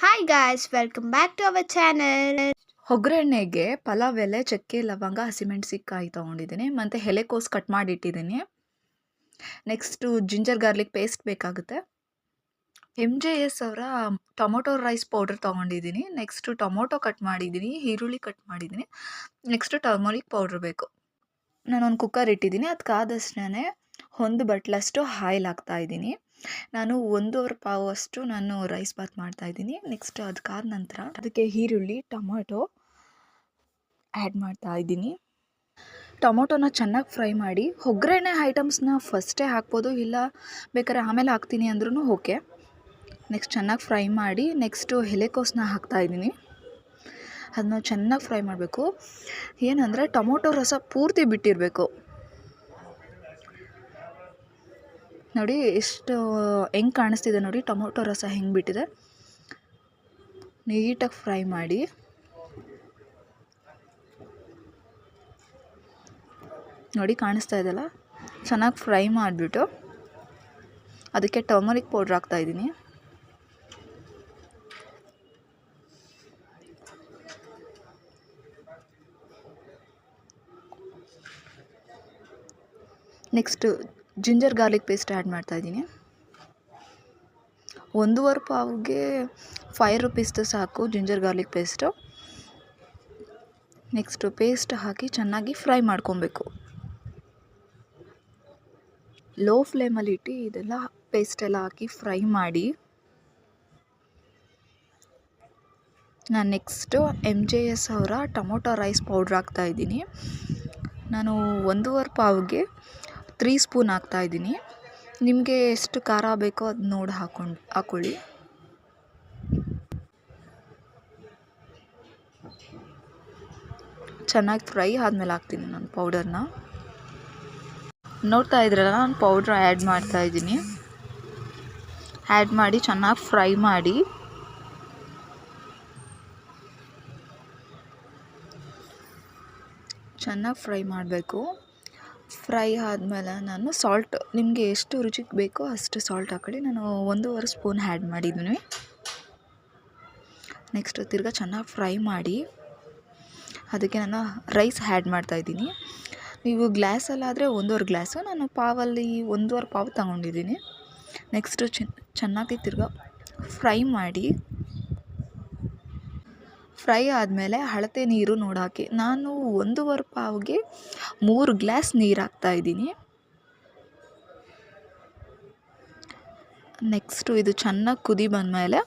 Hi guys, welcome back to our channel. ಒಗ್ಗರಣೆಗೆ ಪಲಾವ್ ಎಲೆ, ಚಕ್ಕೆ, ಲವಂಗ, ಹಸಿಮೆಣಸಿಕಾಯಿ ತೊಗೊಂಡಿದ್ದೀನಿ ಮತ್ತು ಎಲೆಕೋಸು ಕಟ್ ಮಾಡಿ ಇಟ್ಟಿದ್ದೀನಿ. ನೆಕ್ಸ್ಟು ಜಿಂಜರ್ ಗಾರ್ಲಿಕ್ ಪೇಸ್ಟ್ ಬೇಕಾಗುತ್ತೆ. MJS ಅವರ ಟೊಮೊಟೊ ರೈಸ್ ಪೌಡರ್ ತೊಗೊಂಡಿದ್ದೀನಿ. ನೆಕ್ಸ್ಟು ಟೊಮೊಟೊ ಕಟ್ ಮಾಡಿದ್ದೀನಿ, ಈರುಳ್ಳಿ ಕಟ್ ಮಾಡಿದ್ದೀನಿ. ನೆಕ್ಸ್ಟು ಟರ್ಮರಿಕ್ ಪೌಡ್ರ್ ಬೇಕು. ನಾನೊಂದು ಕುಕ್ಕರ್ ಇಟ್ಟಿದ್ದೀನಿ. ಅದಕ್ಕಾದಷ್ಟೇ 1 ಬಟ್ಲಷ್ಟು ಆಯಿಲ್ ಹಾಕ್ತಾಯಿದ್ದೀನಿ. ನಾನು 1.5 ಪಾವಷ್ಟು ನಾನು ರೈಸ್ ಬಾತ್ ಮಾಡ್ತಾಯಿದ್ದೀನಿ. ನೆಕ್ಸ್ಟ್ ಅದಕ್ಕಾದ ನಂತರ ಅದಕ್ಕೆ ಈರುಳ್ಳಿ, ಟೊಮೊಟೊ ಆ್ಯಡ್ ಮಾಡ್ತಾಯಿದ್ದೀನಿ. ಟೊಮೊಟೊನ ಚೆನ್ನಾಗಿ ಫ್ರೈ ಮಾಡಿ, ಒಗ್ಗರಣೆ ಐಟಮ್ಸ್ನ ಫಸ್ಟೇ ಹಾಕ್ಬೋದು, ಇಲ್ಲ ಬೇಕಾದ್ರೆ ಆಮೇಲೆ ಹಾಕ್ತೀನಿ ಅಂದ್ರೂ ಓಕೆ. ನೆಕ್ಸ್ಟ್ ಚೆನ್ನಾಗಿ ಫ್ರೈ ಮಾಡಿ, ನೆಕ್ಸ್ಟು ಎಲೆಕೋಸನ್ನ ಹಾಕ್ತಾಯಿದ್ದೀನಿ. ಅದನ್ನ ಚೆನ್ನಾಗಿ ಫ್ರೈ ಮಾಡಬೇಕು. ಏನಂದರೆ ಟೊಮೊಟೊ ರಸ ಪೂರ್ತಿ ಬಿಟ್ಟಿರಬೇಕು. ನೋಡಿ ಎಷ್ಟು ಹೆಂಗೆ ಕಾಣಿಸ್ತಿದೆ ನೋಡಿ, ಟೊಮೊಟೊ ರಸ ಹೆಂಗೆ ಬಿಟ್ಟಿದೆ. ನೀಟಾಗಿ ಫ್ರೈ ಮಾಡಿ. ನೋಡಿ ಕಾಣಿಸ್ತಾ ಇದೆಯಲ್ಲ, ಚೆನ್ನಾಗಿ ಫ್ರೈ ಮಾಡಿಬಿಟ್ಟು ಅದಕ್ಕೆ ಟರ್ಮರಿಕ್ ಪೌಡ್ರ್ ಹಾಕ್ತಾಯಿದ್ದೀನಿ. Next ginger garlic paste add ಮಾಡ್ತಾಯಿದ್ದೀನಿ. 1.5 ಪಾವ್ಗೆ 5 ರೂಪೀಸ್ದು ಸಾಕು ginger garlic paste. Next paste ಹಾಕಿ ಚೆನ್ನಾಗಿ ಫ್ರೈ ಮಾಡ್ಕೊಬೇಕು. ಲೋ ಫ್ಲೇಮಲ್ಲಿ ಇಟ್ಟು ಇದೆಲ್ಲ ಪೇಸ್ಟೆಲ್ಲ ಹಾಕಿ ಫ್ರೈ ಮಾಡಿ. ನಾನು ನೆಕ್ಸ್ಟು MJS ಅವರ ಟೊಮೊಟೊ ರೈಸ್ ಪೌಡ್ರ್ ಹಾಕ್ತಾಯಿದ್ದೀನಿ. ನಾನು 1.5 ಪಾವ್ಗೆ 3 ಸ್ಪೂನ್ ಹಾಕ್ತಾಯಿದ್ದೀನಿ. ನಿಮಗೆ ಎಷ್ಟು ಖಾರ ಬೇಕೋ ಅದು ನೋಡಿ ಹಾಕ್ಕೊಳ್ಳಿ. ಚೆನ್ನಾಗಿ ಫ್ರೈ ಆದಮೇಲೆ ಹಾಕ್ತೀನಿ ನಾನು ಪೌಡರ್ನ. ನೋಡ್ತಾ ಇದ್ರಲ್ಲ, ನಾನು ಪೌಡ್ರ್ ಆ್ಯಡ್ ಮಾಡ್ತಾಯಿದ್ದೀನಿ. ಆ್ಯಡ್ ಮಾಡಿ ಚೆನ್ನಾಗಿ ಫ್ರೈ ಮಾಡಿ. ಚೆನ್ನಾಗಿ ಫ್ರೈ ಮಾಡಬೇಕು. ಫ್ರೈ ಆದಮೇಲೆ ನಾನು ಸಾಲ್ಟ್, ನಿಮಗೆ ಎಷ್ಟು ರುಚಿಗೆ ಬೇಕೋ ಅಷ್ಟು ಸಾಲ್ಟ್ ಹಾಕೊಳ್ಳಿ. ನಾನು 1.5 ಸ್ಪೂನ್ ಆ್ಯಡ್ ಮಾಡಿದ್ದೀನಿ. ನೆಕ್ಸ್ಟ್ ತಿರ್ಗಾ ಚೆನ್ನಾಗಿ ಫ್ರೈ ಮಾಡಿ ಅದಕ್ಕೆ ನಾನು ರೈಸ್ ಆ್ಯಡ್ ಮಾಡ್ತಾಯಿದ್ದೀನಿ. ನೀವು ಗ್ಲಾಸಲ್ಲಾದರೆ 1.5 ಗ್ಲಾಸು, ನಾನು ಪಾವಲ್ಲಿ 1.5 ಪಾವು ತಗೊಂಡಿದ್ದೀನಿ. ನೆಕ್ಸ್ಟು ಚೆನ್ನಾಗಿ ತಿರ್ಗಾ ಫ್ರೈ ಮಾಡಿ. ಫ್ರೈ ಆದಮೇಲೆ ಅಳತೆ ನೀರು ನೋಡಾಕಿ. ನಾನು 1.5 ಪಾವ್ಗೆ 3 ಗ್ಲಾಸ್ ನೀರು ಹಾಕ್ತಾಯಿದ್ದೀನಿ. ನೆಕ್ಸ್ಟು ಇದು ಚೆನ್ನಾಗಿ ಕುದಿ ಬಂದಮೇಲೆ